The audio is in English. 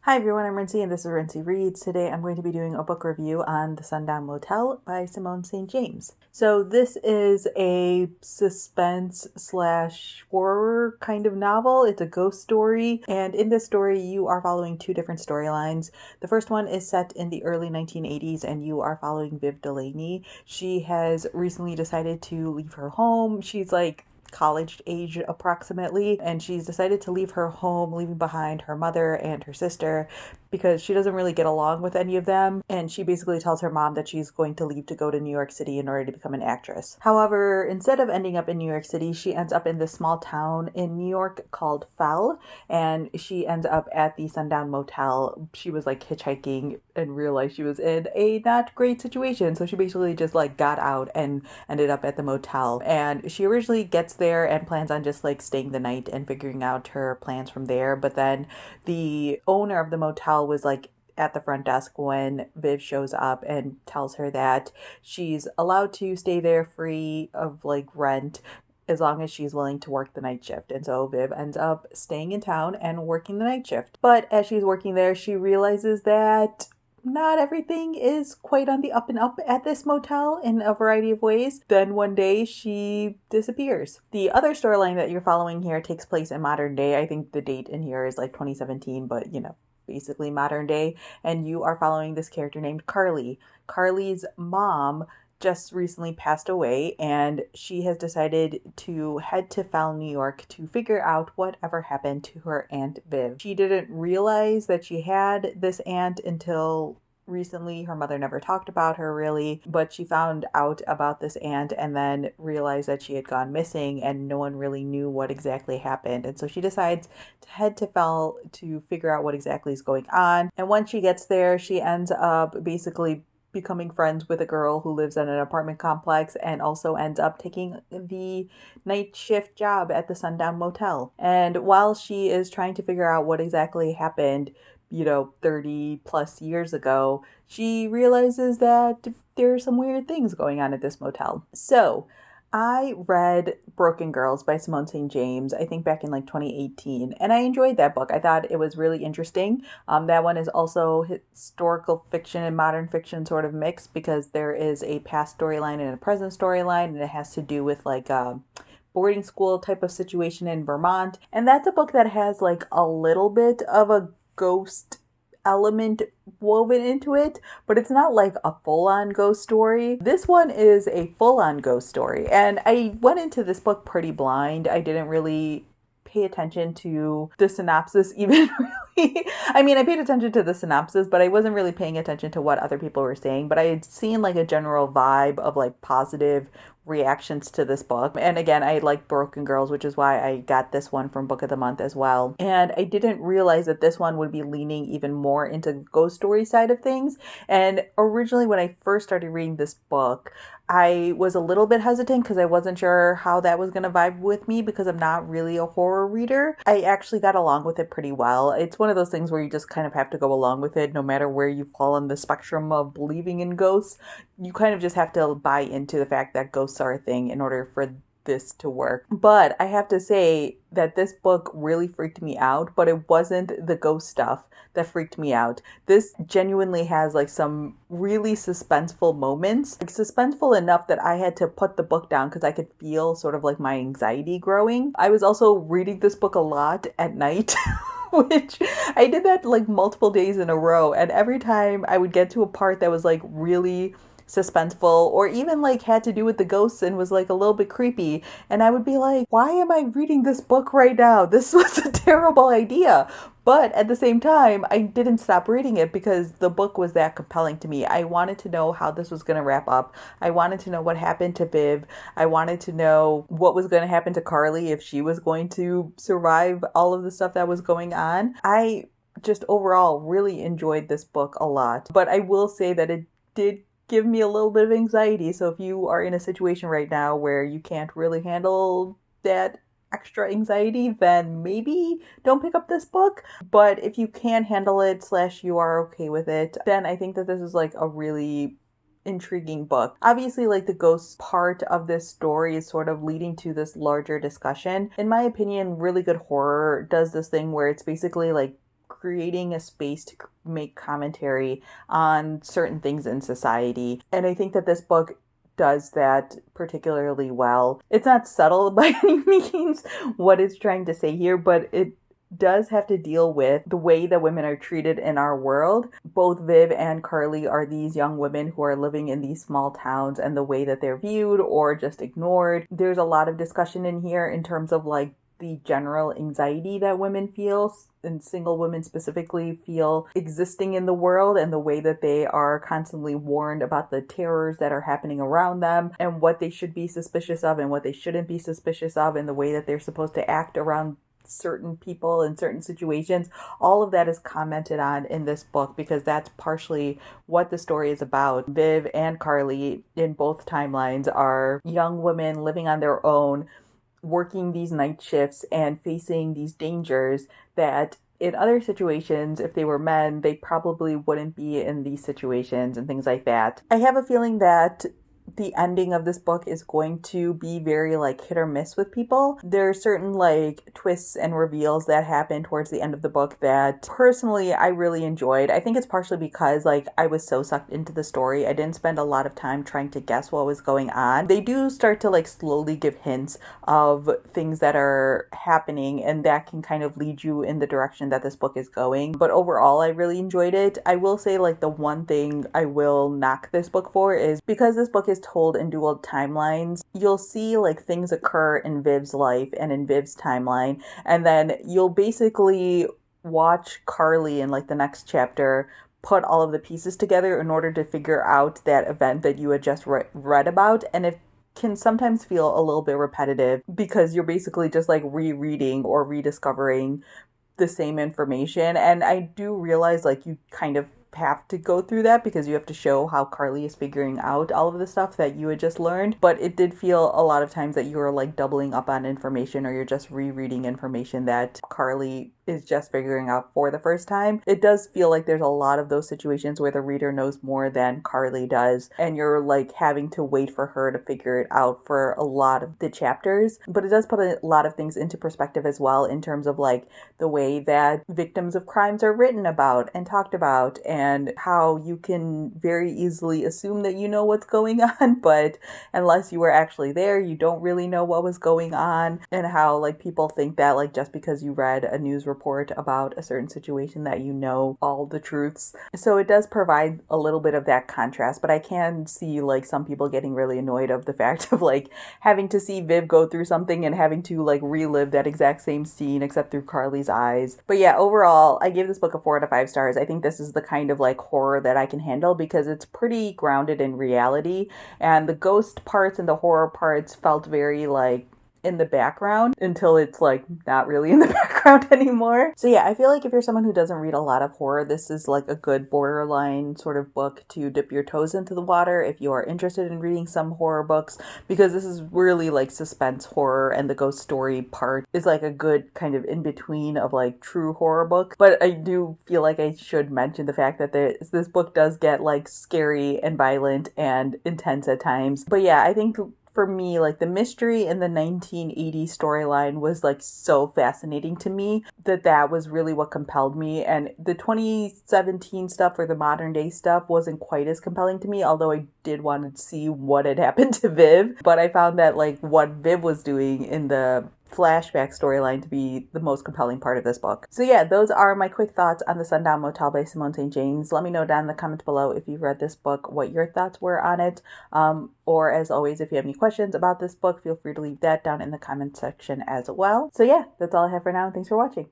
Hi everyone, I'm Rincey and this is Rincey Reads. Today I'm going to be doing a book review on The Sundown Motel by Simone St. James. So this is a suspense slash horror kind of novel. It's a ghost story, and in this story you are following two different storylines. The first one is set in the early 1980s and you are following Viv Delaney. She has recently decided to leave her home. She's like college age approximately, and she's decided to leave her home, leaving behind her mother and her sister because she doesn't really get along with any of them, and she basically tells her mom that she's going to leave to go to New York City in order to become an actress. However, instead of ending up in New York City, she ends up in this small town in New York called Fell, and she ends up at the Sundown Motel. She was like hitchhiking and realized she was in a not great situation, so she basically just like got out and ended up at the motel. And she originally gets there and plans on just like staying the night and figuring out her plans from there, but then the owner of the motel was like at the front desk when Viv shows up and tells her that she's allowed to stay there free of like rent as long as she's willing to work the night shift. And so Viv ends up staying in town and working the night shift. But as she's working there, she realizes that not everything is quite on the up and up at this motel in a variety of ways. Then one day she disappears. The other storyline that you're following here takes place in modern day. I think the date in here is like 2017, but basically modern day. And you are following this character named Carly. Carly's mom just recently passed away, and she has decided to head to Fell, New York to figure out whatever happened to her Aunt Viv. She didn't realize that she had this aunt until recently. Her mother never talked about her really, but she found out about this aunt and then realized that she had gone missing and no one really knew what exactly happened. And so she decides to head to Fell to figure out what exactly is going on. And once she gets there, she ends up basically becoming friends with a girl who lives in an apartment complex and also ends up taking the night shift job at the Sundown Motel. And while she is trying to figure out what exactly happened, 30 plus years ago, she realizes that there are some weird things going on at this motel. So I read Broken Girls by Simone St. James, I think back in like 2018, and I enjoyed that book. I thought it was really interesting. That one is also historical fiction and modern fiction sort of mix because there is a past storyline and a present storyline, and it has to do with like a boarding school type of situation in Vermont. And that's a book that has like a little bit of a ghost element woven into it, but it's not like a full-on ghost story. This one is a full-on ghost story, and I went into this book pretty blind. I didn't really pay attention to the synopsis even really. I mean, I paid attention to the synopsis, but I wasn't really paying attention to what other people were saying, but I had seen like a general vibe of like positive reactions to this book. And again, I like Broken Girls, which is why I got this one from Book of the Month as well. And I didn't realize that this one would be leaning even more into ghost story side of things. And originally when I first started reading this book, I was a little bit hesitant because I wasn't sure how that was going to vibe with me because I'm not really a horror reader. I actually got along with it pretty well. It's one of those things where you just kind of have to go along with it no matter where you fall on the spectrum of believing in ghosts. You kind of just have to buy into the fact that ghosts are a thing in order for this to work. But I have to say that this book really freaked me out, but it wasn't the ghost stuff that freaked me out. This genuinely has like some really suspenseful moments, like suspenseful enough that I had to put the book down because I could feel sort of like my anxiety growing. I was also reading this book a lot at night. Which I did that like multiple days in a row, and every time I would get to a part that was like really suspenseful or even like had to do with the ghosts and was like a little bit creepy, and I would be like, why am I reading this book right now? This was a terrible idea. But at the same time, I didn't stop reading it because the book was that compelling to me. I wanted to know how this was going to wrap up. I wanted to know what happened to Viv. I wanted to know what was going to happen to Carly, if she was going to survive all of the stuff that was going on. I just overall really enjoyed this book a lot. But I will say that it did give me a little bit of anxiety. So if you are in a situation right now where you can't really handle that extra anxiety, then maybe don't pick up this book. But if you can handle it / you are okay with it, then I think that this is like a really intriguing book. Obviously, like the ghost part of this story is sort of leading to this larger discussion. In my opinion, really good horror does this thing where it's basically like creating a space to make commentary on certain things in society. And I think that this book does that particularly well. It's not subtle by any means what it's trying to say here, but it does have to deal with the way that women are treated in our world. Both Viv and Carly are these young women who are living in these small towns, and the way that they're viewed or just ignored. There's a lot of discussion in here in terms of like the general anxiety that women feel, and single women specifically feel, existing in the world, and the way that they are constantly warned about the terrors that are happening around them, and what they should be suspicious of and what they shouldn't be suspicious of, and the way that they're supposed to act around certain people in certain situations. All of that is commented on in this book because that's partially what the story is about. Viv and Carly in both timelines are young women living on their own, working these night shifts and facing these dangers that in other situations, if they were men, they probably wouldn't be in these situations and things like that. I have a feeling that the ending of this book is going to be very like hit or miss with people. There are certain like twists and reveals that happen towards the end of the book that personally I really enjoyed. I think it's partially because like I was so sucked into the story. I didn't spend a lot of time trying to guess what was going on. They do start to like slowly give hints of things that are happening, and that can kind of lead you in the direction that this book is going. But overall, I really enjoyed it. I will say like the one thing I will knock this book for is because this book is told in dual timelines, you'll see like things occur in Viv's life and in Viv's timeline, and then you'll basically watch Carly in like the next chapter put all of the pieces together in order to figure out that event that you had just read about, and it can sometimes feel a little bit repetitive because you're basically just like rereading or rediscovering the same information. And I do realize like you kind of have to go through that because you have to show how Carly is figuring out all of the stuff that you had just learned. But it did feel a lot of times that you were like doubling up on information, or you're just rereading information that Carly is just figuring out for the first time. It does feel like there's a lot of those situations where the reader knows more than Carly does, and you're like having to wait for her to figure it out for a lot of the chapters. But it does put a lot of things into perspective as well, in terms of like the way that victims of crimes are written about and talked about, and how you can very easily assume that you know what's going on, but unless you were actually there, you don't really know what was going on, and how like people think that like just because you read a news report about a certain situation that you know all the truths. So it does provide a little bit of that contrast, but I can see like some people getting really annoyed of the fact of like having to see Viv go through something and having to like relive that exact same scene except through Carly's eyes. But yeah, overall, I gave this book a 4 out of 5 stars. I think this is the kind of like horror that I can handle because it's pretty grounded in reality, and the ghost parts and the horror parts felt very like in the background until it's like not really in the background anymore. So yeah, I feel like if you're someone who doesn't read a lot of horror, this is like a good borderline sort of book to dip your toes into the water if you are interested in reading some horror books, because this is really like suspense horror, and the ghost story part is like a good kind of in between of like true horror book. But I do feel like I should mention the fact that this book does get like scary and violent and intense at times. But yeah, I think for me, like the mystery in the 1980s storyline was like so fascinating to me that was really what compelled me. And the 2017 stuff or the modern day stuff wasn't quite as compelling to me, although I did want to see what had happened to Viv. But I found that like what Viv was doing in the flashback storyline to be the most compelling part of this book. So yeah, those are my quick thoughts on The Sundown Motel by Simone St. James. Let me know down in the comments below if you've read this book, what your thoughts were on it. Or as always, if you have any questions about this book, feel free to leave that down in the comment section as well. So yeah, that's all I have for now. Thanks for watching.